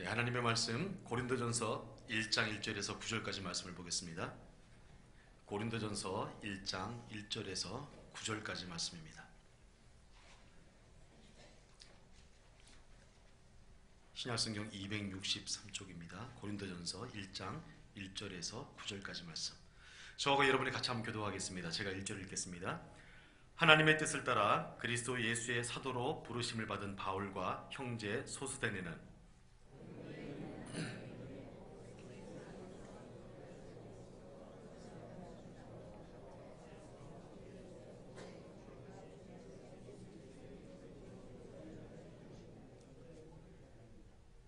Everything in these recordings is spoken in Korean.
하나님의 말씀 고린도전서 1장 1절에서 9절까지 말씀을 보겠습니다. 고린도전서 1장 1절에서 9절까지 말씀입니다. 신약성경 263쪽입니다. 고린도전서 1장 1절에서 9절까지 말씀. 저하고 여러분이 같이 한번 교도하겠습니다. 제가 1절을 읽겠습니다. 하나님의 뜻을 따라 그리스도 예수의 사도로 부르심을 받은 바울과 형제 소스데네는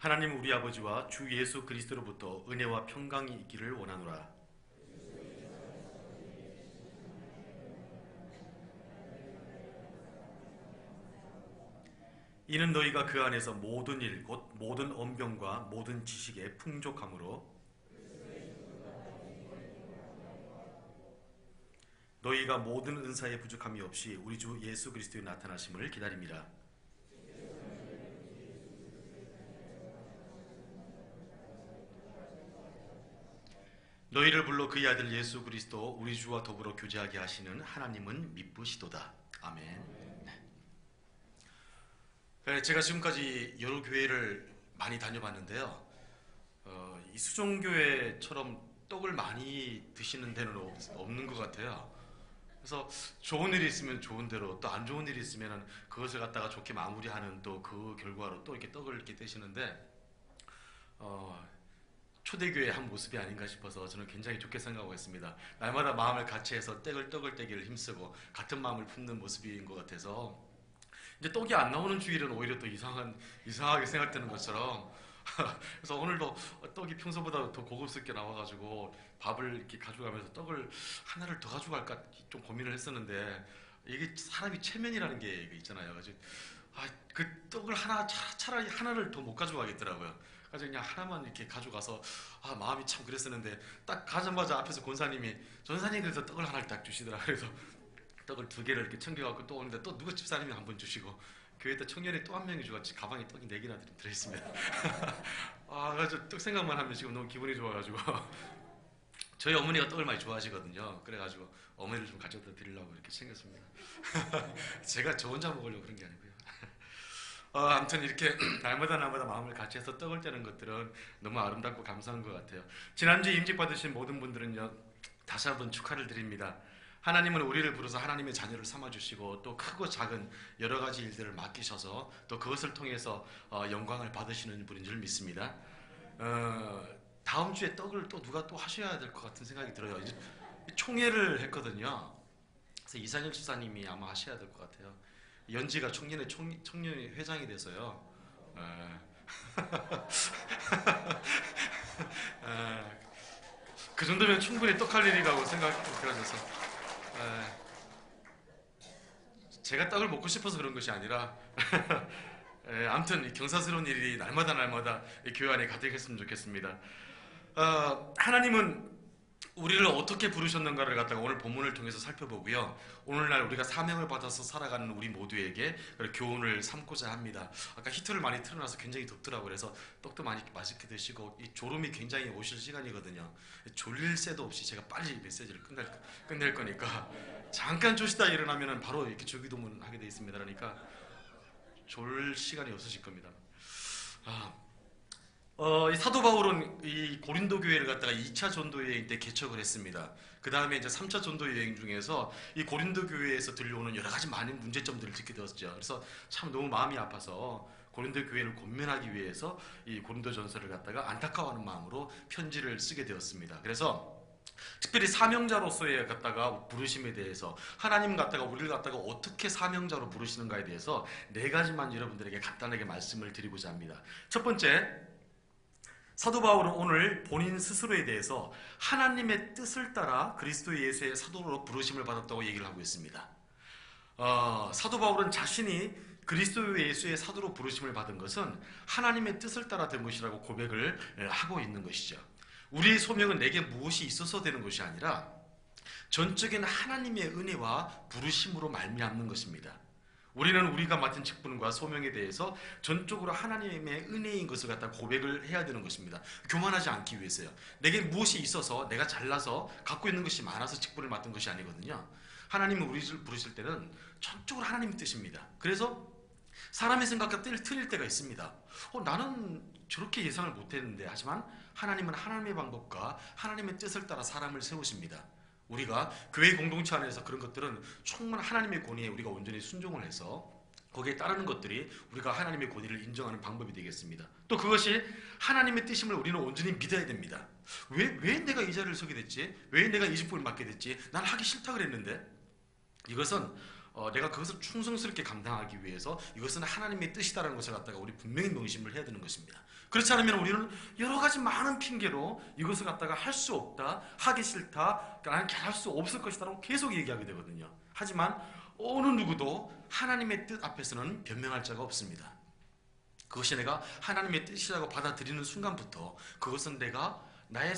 하나님 우리 아버지와 주 예수 그리스도로부터 은혜와 평강이 있기를 원하노라. 이는 너희가 그 안에서 모든 일 곧 모든 언변과 모든 지식에 풍족함으로 너희가 모든 은사에 부족함이 없이 우리 주 예수 그리스도의 나타나심을 기다립니다. 너희를 불러 그의 아들 예수 그리스도 우리 주와 더불어 교제하게 하시는 하나님은 미쁘시도다. 아멘. 제가 지금까지 여러 교회를 많이 다녀봤는데요. 이 수종교회처럼 떡을 많이 드시는 데는 없는 것 같아요. 그래서 좋은 일이 있으면 좋은 대로, 또 안 좋은 일이 있으면 그것을 갖다가 좋게 마무리하는 또 그 결과로 또 이렇게 떡을 이렇게 떼시는데, 초대교회의 한 모습이 아닌가 싶어서 저는 굉장히 좋게 생각하고 있습니다. 날마다 마음을 같이 해서 떡을 떼기를 힘쓰고 같은 마음을 품는 모습인 것 같아서, 이제 떡이 안 나오는 주일은 오히려 더 이상하게 생각되는 것처럼 그래서 오늘도 떡이 평소보다 더 고급스럽게 나와가지고 밥을 이렇게 가져가면서 떡을 하나를 더 가져갈까 좀 고민을 했었는데, 이게 사람이 체면이라는 게 있잖아요. 그래서 그 떡을 차라리 하나를 더 못 가져가겠더라고요. 그래서 그냥 하나만 이렇게 가져가서 마음이 참 그랬었는데, 딱 가자마자 앞에서 권사님이 전사님 그래서 떡을 하나를 딱 주시더라. 그래서 떡을 2개를 이렇게 챙겨갖고 또 오는데 또 누구 집사님이 한 번 주시고, 교회 때 청년이 또 한 명이 주고 가방에 떡이 4개나 들어있습니다. 그래서 떡 생각만 하면 지금 너무 기분이 좋아가지고 저희 어머니가 떡을 많이 좋아하시거든요. 그래가지고 어머니를 좀 가져다 드리려고 이렇게 챙겼습니다. 제가 저 혼자 먹으려고 그런 게 아니고요. 아무튼 이렇게 날마다 마음을 같이 해서 떡을 떼는 것들은 너무 아름답고 감사한 것 같아요. 지난주에 임직 받으신 모든 분들은요, 다시 한번 축하를 드립니다. 하나님은 우리를 부르셔서 하나님의 자녀를 삼아주시고 또 크고 작은 여러 가지 일들을 맡기셔서 또 그것을 통해서 영광을 받으시는 분인 줄 믿습니다. 다음 주에 떡을 또 누가 또 하셔야 될 것 같은 생각이 들어요. 이제 총회를 했거든요. 그래서 이상일 집사님이 아마 하셔야 될 것 같아요. 연지가 청년의 회장이 돼서요. 그 정도면 충분히 떡할 일이라고 생각이 들어져서, 제가 떡을 먹고 싶어서 그런 것이 아니라 아무튼 경사스러운 일이 날마다 교회 안에 가득했으면 좋겠습니다. 하나님은 우리를 어떻게 부르셨는가를 갖다가 오늘 본문을 통해서 살펴보고요, 오늘날 우리가 사명을 받아서 살아가는 우리 모두에게 교훈을 삼고자 합니다. 아까 히터를 많이 틀어놔서 굉장히 덥더라고요. 그래서 떡도 많이 맛있게 드시고, 이 졸음이 굉장히 오실 시간이거든요. 졸릴 새도 없이 제가 빨리 메시지를 끝낼 거니까 잠깐 조시다 일어나면 바로 이렇게 주기도문 하게 돼 있습니다. 그러니까 졸 시간이 없으실 겁니다. 이 사도 바울은 이 고린도 교회를 갖다가 2차 전도 여행 때 개척을 했습니다. 그 다음에 이제 3차 전도 여행 중에서 이 고린도 교회에서 들려오는 여러 가지 많은 문제점들을 듣게 되었죠. 그래서 참 너무 마음이 아파서 고린도 교회를 권면하기 위해서 이 고린도 전서를 갖다가 안타까워하는 마음으로 편지를 쓰게 되었습니다. 그래서 특별히 사명자로서의 갖다가 부르심에 대해서, 하나님 갖다가 우리를 갖다가 어떻게 사명자로 부르시는가에 대해서 4가지만 여러분들에게 간단하게 말씀을 드리고자 합니다. 첫 번째, 사도 바울은 오늘 본인 스스로에 대해서 하나님의 뜻을 따라 그리스도 예수의 사도로 부르심을 받았다고 얘기를 하고 있습니다. 사도 바울은 자신이 그리스도 예수의 사도로 부르심을 받은 것은 하나님의 뜻을 따라 된 것이라고 고백을 하고 있는 것이죠. 우리의 소명은 내게 무엇이 있어서 되는 것이 아니라 전적인 하나님의 은혜와 부르심으로 말미암는 것입니다. 우리는 우리가 맡은 직분과 소명에 대해서 전적으로 하나님의 은혜인 것을 갖다 고백을 해야 되는 것입니다. 교만하지 않기 위해서요. 내게 무엇이 있어서 내가 잘나서 갖고 있는 것이 많아서 직분을 맡은 것이 아니거든요. 하나님은 우리를 부르실 때는 전적으로 하나님 뜻입니다. 그래서 사람의 생각과 틀릴 때가 있습니다. 나는 저렇게 예상을 못했는데, 하지만 하나님은 하나님의 방법과 하나님의 뜻을 따라 사람을 세우십니다. 우리가 교회 공동체 안에서 그런 것들은 정말 하나님의 권위에 우리가 온전히 순종을 해서 거기에 따르는 것들이 우리가 하나님의 권위를 인정하는 방법이 되겠습니다. 또 그것이 하나님의 뜻임을 우리는 온전히 믿어야 됩니다. 왜 내가 이 자리를 서게 됐지? 왜 내가 이 직분을 맡게 됐지? 난 하기 싫다 그랬는데. 이것은 내가 그것을 충성스럽게 감당하기 위해서 이것은 하나님의 뜻이다라는 것을 갖다가 우리 분명히 명심을 해야 되는 것입니다. 그렇지 않으면 우리는 여러 가지 많은 핑계로 이것을 갖다가 할 수 없다, 하기 싫다, 나는 할 수 없을 것이다라고 계속 얘기하게 되거든요. 하지만 어느 누구도 하나님의 뜻 앞에서는 변명할 자가 없습니다. 그것이 내가 하나님의 뜻이라고 받아들이는 순간부터 그것은 내가 나의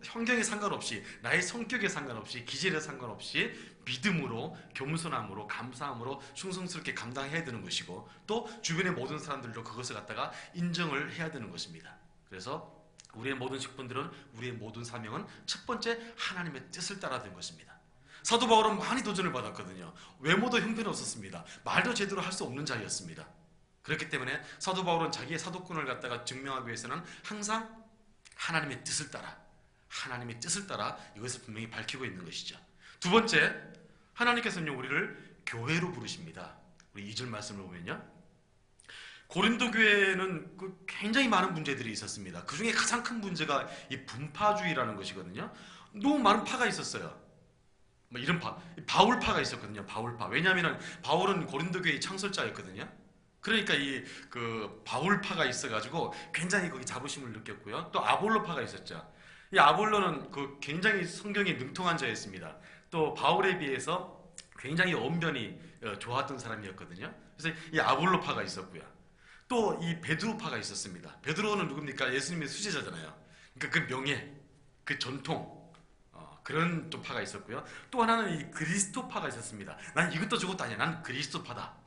환경에 상관없이, 나의 성격에 상관없이, 기질에 상관없이 믿음으로, 겸손함으로, 감사함으로 충성스럽게 감당해야 되는 것이고, 또 주변의 모든 사람들도 그것을 갖다가 인정을 해야 되는 것입니다. 그래서 우리의 모든 직분들은, 우리의 모든 사명은 첫 번째 하나님의 뜻을 따라 된 것입니다. 사도 바울은 많이 도전을 받았거든요. 외모도 형편없었습니다. 말도 제대로 할 수 없는 자였습니다. 그렇기 때문에 사도 바울은 자기의 사도권을 갖다가 증명하기 위해서는 항상 하나님의 뜻을 따라 이것을 분명히 밝히고 있는 것이죠. 두 번째, 하나님께서는 우리를 교회로 부르십니다. 우리 2절 말씀을 보면요, 고린도 교회는 굉장히 많은 문제들이 있었습니다. 그 중에 가장 큰 문제가 이 분파주의라는 것이거든요. 너무 많은 파가 있었어요. 이런 바울파가 있었거든요. 바울파. 왜냐하면 바울은 고린도 교회의 창설자였거든요. 그러니까 바울파가 있어가지고 굉장히 거기 자부심을 느꼈고요. 또 아볼로파가 있었죠. 이 아볼로는 굉장히 성경에 능통한 자였습니다. 또 바울에 비해서 굉장히 언변이 좋았던 사람이었거든요. 그래서 이 아볼로파가 있었고요. 또 이 베드로파가 있었습니다. 베드로는 누굽니까? 예수님의 수제자잖아요. 그러니까 그 명예, 그 전통, 그런 또 파가 있었고요. 또 하나는 이 그리스도파가 있었습니다. 난 이것도 저것도 아니야. 난 그리스도파다.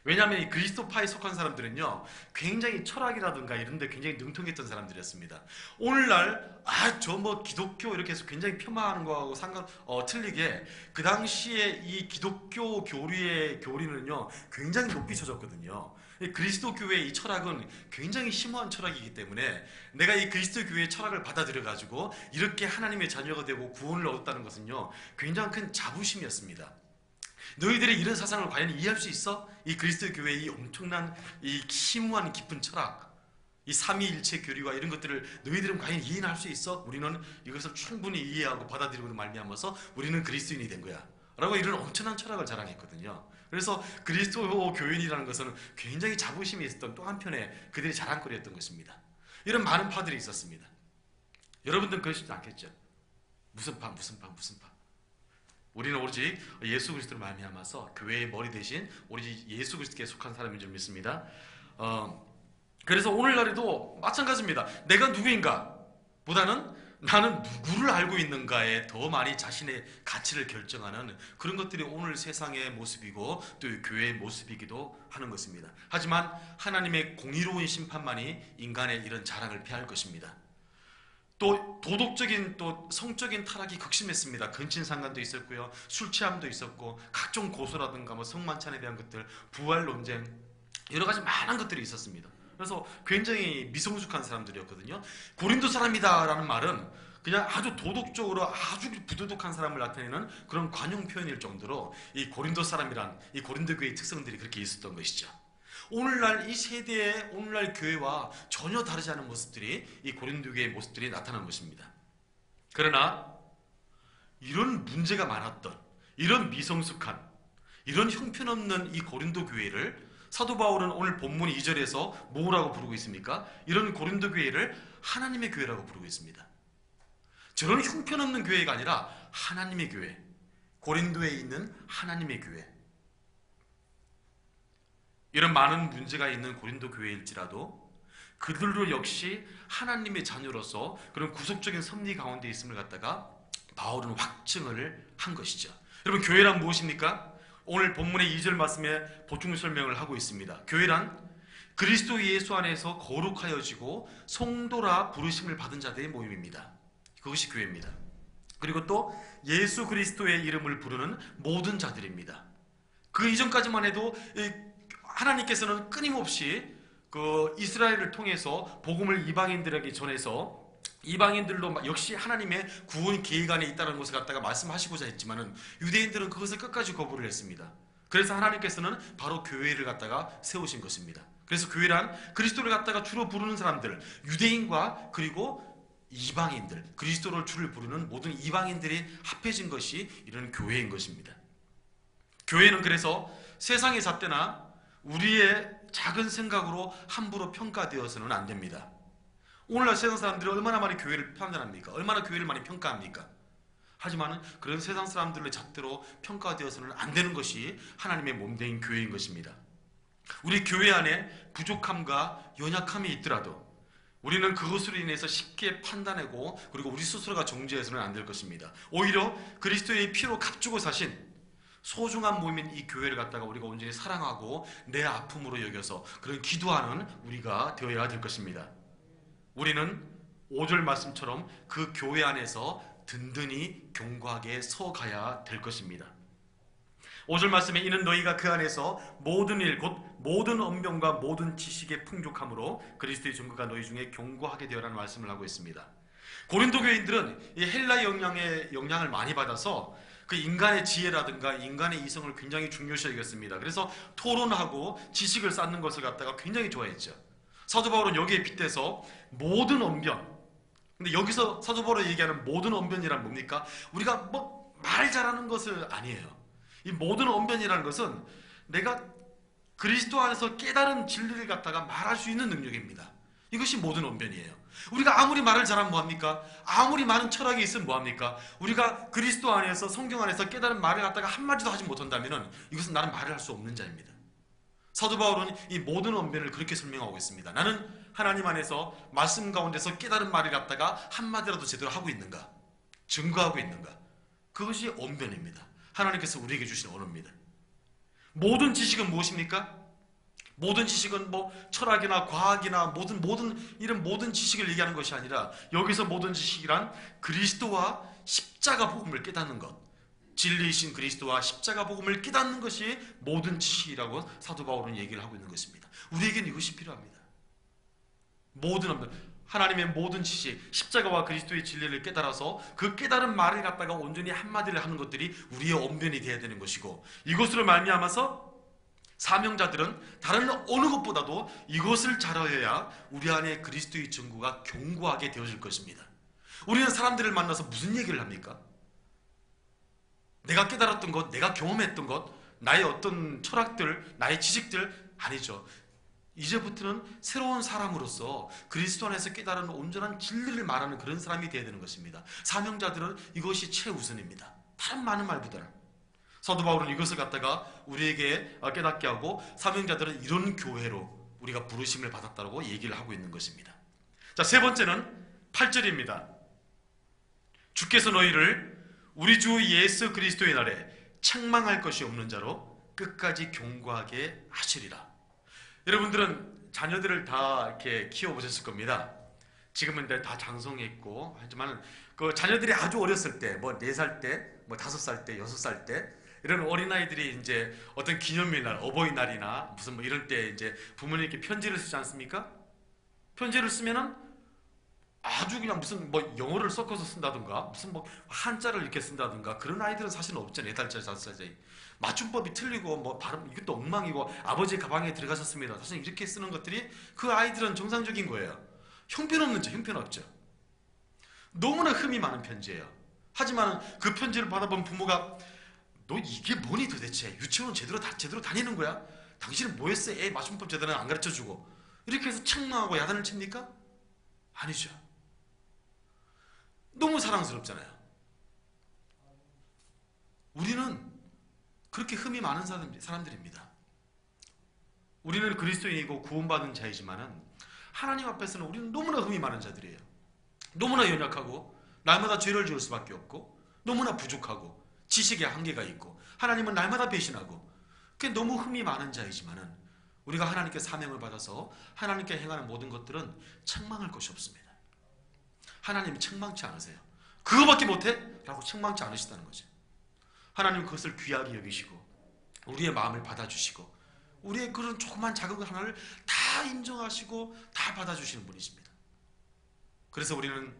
왜냐하면 이 그리스도파에 속한 사람들은요, 굉장히 철학이라든가 이런 데 굉장히 능통했던 사람들이었습니다. 오늘날 저 기독교 이렇게 해서 굉장히 폄하하는 거하고 틀리게 그 당시에 이 기독교 교리의 교리는요 굉장히 높이 쳐졌거든요. 그리스도 교회의 이 철학은 굉장히 심오한 철학이기 때문에 내가 이 그리스도 교회의 철학을 받아들여 가지고 이렇게 하나님의 자녀가 되고 구원을 얻었다는 것은요 굉장히 큰 자부심이었습니다. 너희들의 이런 사상을 과연 이해할 수 있어? 이 그리스도 교회의 이 엄청난 이 심오한 깊은 철학, 이 삼위일체 교리와 이런 것들을 너희들은 과연 이해는 할 수 있어? 우리는 이것을 충분히 이해하고 받아들이고 말미암아서 우리는 그리스도인이 된 거야 라고 이런 엄청난 철학을 자랑했거든요. 그래서 그리스도 교인이라는 것은 굉장히 자부심이 있었던 또 한편의 그들의 자랑거리였던 것입니다. 이런 많은 파들이 있었습니다. 여러분들은 그러시지 않겠죠? 무슨 파? 우리는 오로지 예수 그리스도를 말미암아서 교회의 머리 대신 오로지 예수 그리스도께 속한 사람인 줄 믿습니다. 그래서 오늘날에도 마찬가지입니다. 내가 누구인가 보다는 나는 누구를 알고 있는가에 더 많이 자신의 가치를 결정하는 그런 것들이 오늘 세상의 모습이고 또 교회의 모습이기도 하는 것입니다. 하지만 하나님의 공의로운 심판만이 인간의 이런 자랑을 피할 것입니다. 또 도덕적인 또 성적인 타락이 극심했습니다. 근친상간도 있었고요, 술 취함도 있었고, 각종 고소라든가 성만찬에 대한 것들, 부활 논쟁, 여러 가지 많은 것들이 있었습니다. 그래서 굉장히 미성숙한 사람들이었거든요. 고린도 사람이다라는 말은 그냥 아주 도덕적으로 아주 부도덕한 사람을 나타내는 그런 관용 표현일 정도로 이 고린도 사람이란 이 고린도 교회의 특성들이 그렇게 있었던 것이죠. 오늘날 이 세대의 오늘날 교회와 전혀 다르지 않은 모습들이 이 고린도 교회의 모습들이 나타난 것입니다. 그러나 이런 문제가 많았던, 이런 미성숙한, 이런 형편없는 이 고린도 교회를 사도 바울은 오늘 본문 2절에서 뭐라고 부르고 있습니까? 이런 고린도 교회를 하나님의 교회라고 부르고 있습니다. 저런 형편없는 교회가 아니라 하나님의 교회, 고린도에 있는 하나님의 교회. 이런 많은 문제가 있는 고린도 교회일지라도 그들도 역시 하나님의 자녀로서 그런 구속적인 섭리 가운데 있음을 갖다가 바울은 확증을 한 것이죠. 여러분, 교회란 무엇입니까? 오늘 본문의 2절 말씀에 보충 설명을 하고 있습니다. 교회란 그리스도 예수 안에서 거룩하여지고 성도라 부르심을 받은 자들의 모임입니다. 그것이 교회입니다. 그리고 또 예수 그리스도의 이름을 부르는 모든 자들입니다. 그 이전까지만 해도 하나님께서는 끊임없이 그 이스라엘을 통해서 복음을 이방인들에게 전해서 이방인들도 역시 하나님의 구원 계획 안에 있다는 것을 갖다가 말씀하시고자 했지만은 유대인들은 그것을 끝까지 거부를 했습니다. 그래서 하나님께서는 바로 교회를 갖다가 세우신 것입니다. 그래서 교회란 그리스도를 갖다가 주로 부르는 사람들, 유대인과 그리고 이방인들, 그리스도를 주를 부르는 모든 이방인들이 합해진 것이 이런 교회인 것입니다. 교회는 그래서 세상의 잣대나 우리의 작은 생각으로 함부로 평가되어서는 안 됩니다. 오늘날 세상 사람들이 얼마나 많이 교회를 판단합니까? 얼마나 교회를 많이 평가합니까? 하지만 그런 세상 사람들의 잣대로 평가되어서는 안 되는 것이 하나님의 몸된 교회인 것입니다. 우리 교회 안에 부족함과 연약함이 있더라도 우리는 그것으로 인해서 쉽게 판단하고 그리고 우리 스스로가 정죄해서는 안 될 것입니다. 오히려 그리스도의 피로 값주고 사신 소중한 모임인 이 교회를 갖다가 우리가 온전히 사랑하고 내 아픔으로 여겨서 그런 기도하는 우리가 되어야 될 것입니다. 우리는 5절 말씀처럼 그 교회 안에서 든든히 견고하게 서가야 될 것입니다. 5절 말씀에 이는 너희가 그 안에서 모든 일 곧 모든 언변과 모든 지식의 풍족함으로 그리스도의 증거가 너희 중에 견고하게 되어라는 말씀을 하고 있습니다. 고린도 교인들은 이 헬라 영향을 많이 받아서 그 인간의 지혜라든가 인간의 이성을 굉장히 중요시 여겼습니다. 그래서 토론하고 지식을 쌓는 것을 갖다가 굉장히 좋아했죠. 사도 바울은 여기에 빗대서 모든 언변, 근데 여기서 사도 바울이 얘기하는 모든 언변이란 뭡니까? 우리가 뭐 말 잘하는 것을 아니에요. 이 모든 언변이라는 것은 내가 그리스도 안에서 깨달은 진리를 갖다가 말할 수 있는 능력입니다. 이것이 모든 언변이에요. 우리가 아무리 말을 잘하면 뭐합니까? 아무리 많은 철학이 있으면 뭐합니까? 우리가 그리스도 안에서 성경 안에서 깨달은 말을 갖다가 한마디도 하지 못한다면 이것은 나는 말을 할 수 없는 자입니다. 사도 바울은 이 모든 언변을 그렇게 설명하고 있습니다. 나는 하나님 안에서 말씀 가운데서 깨달은 말을 갖다가 한마디라도 제대로 하고 있는가? 증거하고 있는가? 그것이 언변입니다. 하나님께서 우리에게 주신 언어입니다. 모든 지식은 무엇입니까? 모든 지식은 뭐 철학이나 과학이나 이런 모든 지식을 얘기하는 것이 아니라 여기서 모든 지식이란 그리스도와 십자가 복음을 깨닫는 것, 진리이신 그리스도와 십자가 복음을 깨닫는 것이 모든 지식이라고 사도 바울은 얘기를 하고 있는 것입니다. 우리에게는 이것이 필요합니다. 모든 언변, 하나님의 모든 지식, 십자가와 그리스도의 진리를 깨달아서 그 깨달은 말을 갖다가 온전히 한마디를 하는 것들이 우리의 언변이 되어야 되는 것이고, 이것으로 말미암아서 사명자들은 다른 어느 것보다도 이것을 잘하여야 우리 안에 그리스도의 증거가 견고하게 되어질 것입니다. 우리는 사람들을 만나서 무슨 얘기를 합니까? 내가 깨달았던 것, 내가 경험했던 것, 나의 어떤 철학들, 나의 지식들 아니죠. 이제부터는 새로운 사람으로서 그리스도 안에서 깨달은 온전한 진리를 말하는 그런 사람이 되어야 되는 것입니다. 사명자들은 이것이 최우선입니다. 다른 많은 말보다는. 사도 바울은 이것을 갖다가 우리에게 깨닫게 하고 사명자들은 이런 교회로 우리가 부르심을 받았다고 얘기를 하고 있는 것입니다. 자, 세 번째는 8절입니다. 주께서 너희를 우리 주 예수 그리스도의 날에 책망할 것이 없는 자로 끝까지 견고하게 하시리라. 여러분들은 자녀들을 다 이렇게 키워보셨을 겁니다. 지금은 다 장성했고 하지만 그 자녀들이 아주 어렸을 때, 뭐 4살 때, 뭐 5살 때, 6살 때 이런 어린아이들이 이제 어떤 기념일날, 어버이날이나 무슨 뭐 이런 때 이제 부모님께 편지를 쓰지 않습니까? 편지를 쓰면은 아주 그냥 무슨 뭐 영어를 섞어서 쓴다든가 무슨 뭐 한자를 이렇게 쓴다든가 그런 아이들은 사실은 없잖아요. 4달짜리, 5살짜리. 맞춤법이 틀리고 뭐 발음 이것도 엉망이고 아버지 가방에 들어가셨습니다. 사실 이렇게 쓰는 것들이 그 아이들은 정상적인 거예요. 형편없는 자, 형편없죠. 너무나 흠이 많은 편지예요. 하지만 그 편지를 받아본 부모가 너 이게 뭐니 도대체? 유치원 제대로 다니는 거야? 당신은 뭐 했어? 애 맞춤법 제대로 안 가르쳐주고 이렇게 해서 책망하고 야단을 칩니까? 아니죠. 너무 사랑스럽잖아요. 우리는 그렇게 흠이 많은 사람들입니다. 우리는 그리스도인이고 구원받은 자이지만은 하나님 앞에서는 우리는 너무나 흠이 많은 자들이에요. 너무나 연약하고 날마다 죄를 지을 수밖에 없고 너무나 부족하고 지식에 한계가 있고 하나님은 날마다 배신하고 그게 너무 흠이 많은 자이지만은 우리가 하나님께 사명을 받아서 하나님께 행하는 모든 것들은 책망할 것이 없습니다. 하나님이 책망치 않으세요. 그거밖에 못해? 라고 책망치 않으시다는 거죠. 하나님은 그것을 귀하게 여기시고 우리의 마음을 받아주시고 우리의 그런 조그만 작은 것 하나를 다 인정하시고 다 받아주시는 분이십니다. 그래서 우리는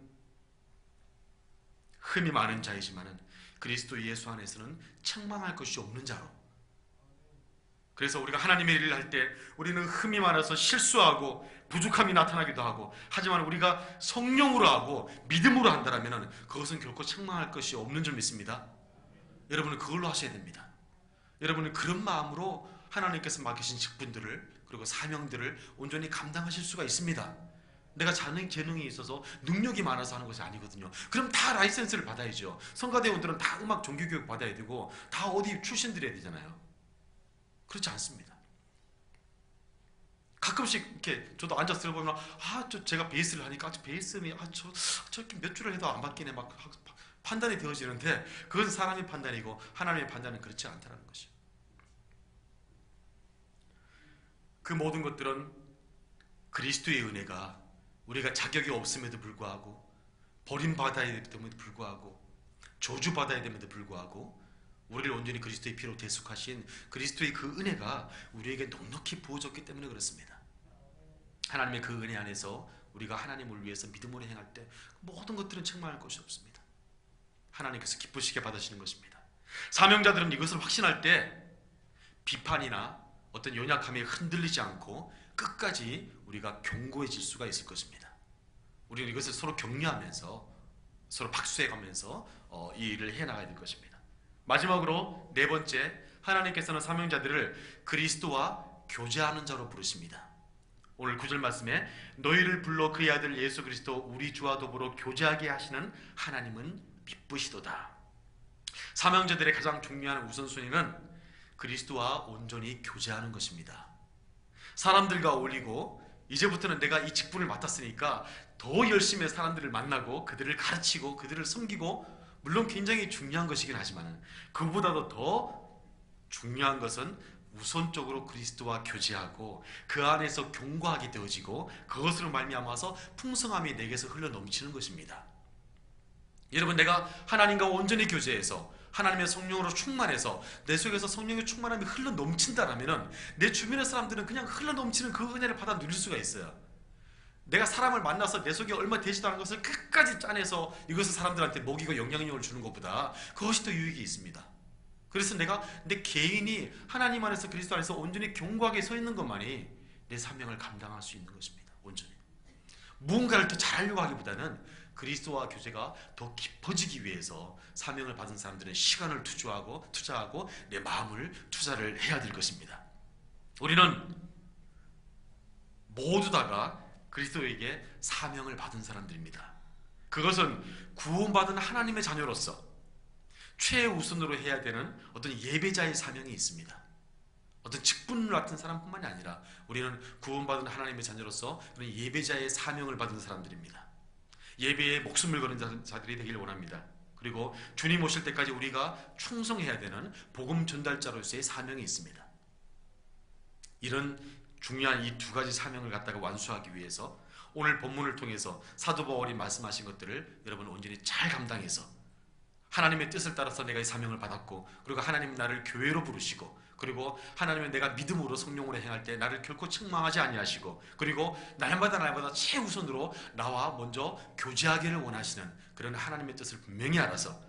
흠이 많은 자이지만은 그리스도 예수 안에서는 책망할 것이 없는 자로, 그래서 우리가 하나님의 일을 할 때 우리는 흠이 많아서 실수하고 부족함이 나타나기도 하고, 하지만 우리가 성령으로 하고 믿음으로 한다면 그것은 결코 책망할 것이 없는 줄 믿습니다. 여러분은 그걸로 하셔야 됩니다. 여러분은 그런 마음으로 하나님께서 맡기신 직분들을 그리고 사명들을 온전히 감당하실 수가 있습니다. 내가 재능이 있어서 능력이 많아서 하는 것이 아니거든요. 그럼 다 라이센스를 받아야죠. 성가대원들은 다 음악 종교교육 받아야 되고 다 어디 출신들이어야 되잖아요. 그렇지 않습니다. 가끔씩 이렇게 저도 앉아서 들어보면 제가 베이스를 하니까 베이스는 저렇게 몇 줄을 해도 안 바뀌네 막 판단이 되어지는데, 그것은 사람의 판단이고 하나님의 판단은 그렇지 않다는 것이죠. 그 모든 것들은 그리스도의 은혜가 우리가 자격이 없음에도 불구하고 버림받아야 됨에도 불구하고 저주받아야 됨에도 불구하고 우리를 온전히 그리스도의 피로 대속하신 그리스도의 그 은혜가 우리에게 넉넉히 부어졌기 때문에 그렇습니다. 하나님의 그 은혜 안에서 우리가 하나님을 위해서 믿음으로 행할 때 모든 것들은 책망할 것이 없습니다. 하나님께서 기쁘시게 받으시는 것입니다. 사명자들은 이것을 확신할 때 비판이나 어떤 연약함에 흔들리지 않고 끝까지 우리가 견고해질 수가 있을 것입니다. 우리는 이것을 서로 격려하면서 서로 박수해가면서 이 일을 해나가야 될 것입니다. 마지막으로 네 번째, 하나님께서는 사명자들을 그리스도와 교제하는 자로 부르십니다. 오늘 9절 말씀에 너희를 불러 그의 아들 예수 그리스도 우리 주와 더불어 교제하게 하시는 하나님은 기쁘시도다. 사명자들의 가장 중요한 우선순위는 그리스도와 온전히 교제하는 것입니다. 사람들과 어울리고 이제부터는 내가 이 직분을 맡았으니까 더 열심히 사람들을 만나고 그들을 가르치고 그들을 섬기고, 물론 굉장히 중요한 것이긴 하지만 그보다도 더 중요한 것은 우선적으로 그리스도와 교제하고 그 안에서 견고하게 되어지고 그것으로 말미암아서 풍성함이 내게서 흘러 넘치는 것입니다. 여러분, 내가 하나님과 온전히 교제해서 하나님의 성령으로 충만해서 내 속에서 성령의 충만함이 흘러 넘친다라면 내 주변의 사람들은 그냥 흘러 넘치는 그 은혜를 받아 누릴 수가 있어요. 내가 사람을 만나서 내 속에 얼마 되지도 않은 것을 끝까지 짜내서 이것을 사람들한테 먹이고 영향력을 주는 것보다 그것이 더 유익이 있습니다. 그래서 내가 내 개인이 하나님 안에서 그리스도 안에서 온전히 견고하게 서 있는 것만이 내 사명을 감당할 수 있는 것입니다. 온전히 무언가를 더 잘하려고 하기보다는 그리스도와 교제가 더 깊어지기 위해서 사명을 받은 사람들은 시간을 투자하고 내 마음을 투자를 해야 될 것입니다. 우리는 모두 다가 그리스도에게 사명을 받은 사람들입니다. 그것은 구원받은 하나님의 자녀로서 최우선으로 해야 되는 어떤 예배자의 사명이 있습니다. 어떤 직분을 맡은 사람뿐만이 아니라 우리는 구원받은 하나님의 자녀로서 그런 예배자의 사명을 받은 사람들입니다. 예배에 목숨을 거는 자들이 되길 원합니다. 그리고 주님 오실 때까지 우리가 충성해야 되는 복음 전달자로서의 사명이 있습니다. 이런 중요한 이 두 가지 사명을 갖다가 완수하기 위해서 오늘 본문을 통해서 사도 바울이 말씀하신 것들을 여러분 온전히 잘 감당해서 하나님의 뜻을 따라서 내가 이 사명을 받았고, 그리고 하나님은 나를 교회로 부르시고, 그리고 하나님은 내가 믿음으로 성령으로 행할 때 나를 결코 책망하지 아니하시고, 그리고 날마다 최우선으로 나와 먼저 교제하기를 원하시는 그런 하나님의 뜻을 분명히 알아서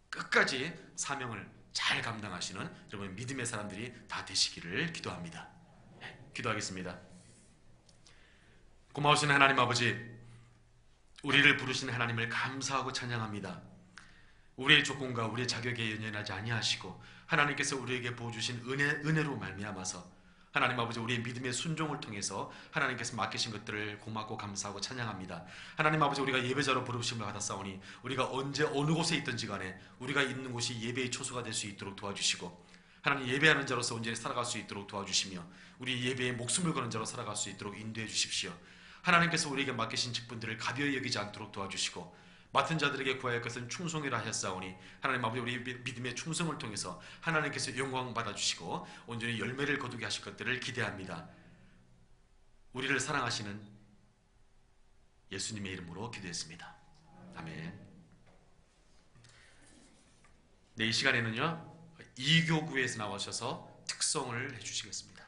끝까지 사명을 잘 감당하시는 여러분 믿음의 사람들이 다 되시기를 기도합니다. 기도하겠습니다. 고마우신 하나님 아버지, 우리를 부르신 하나님을 감사하고 찬양합니다. 우리의 조건과 우리의 자격에 연연하지 아니하시고 하나님께서 우리에게 부어주신 은혜로 말미암아서 하나님 아버지, 우리의 믿음의 순종을 통해서 하나님께서 맡기신 것들을 고맙고 감사하고 찬양합니다. 하나님 아버지, 우리가 예배자로 부르심을 받았사오니 우리가 언제 어느 곳에 있든지 간에 우리가 있는 곳이 예배의 초소가 될 수 있도록 도와주시고, 하나님 예배하는 자로서 온전히 살아갈 수 있도록 도와주시며 우리 예배에 목숨을 거는 자로 살아갈 수 있도록 인도해 주십시오. 하나님께서 우리에게 맡기신 직분들을 가벼이 여기지 않도록 도와주시고 맡은 자들에게 구하여 것은 충성이라 하셨사오니 하나님 아버지 우리 믿음의 충성을 통해서 하나님께서 영광 받아주시고 온전히 열매를 거두게 하실 것들을 기대합니다. 우리를 사랑하시는 예수님의 이름으로 기도했습니다. 아멘. 네, 이 시간에는요 이교구에서 나오셔서 특성을 해주시겠습니다.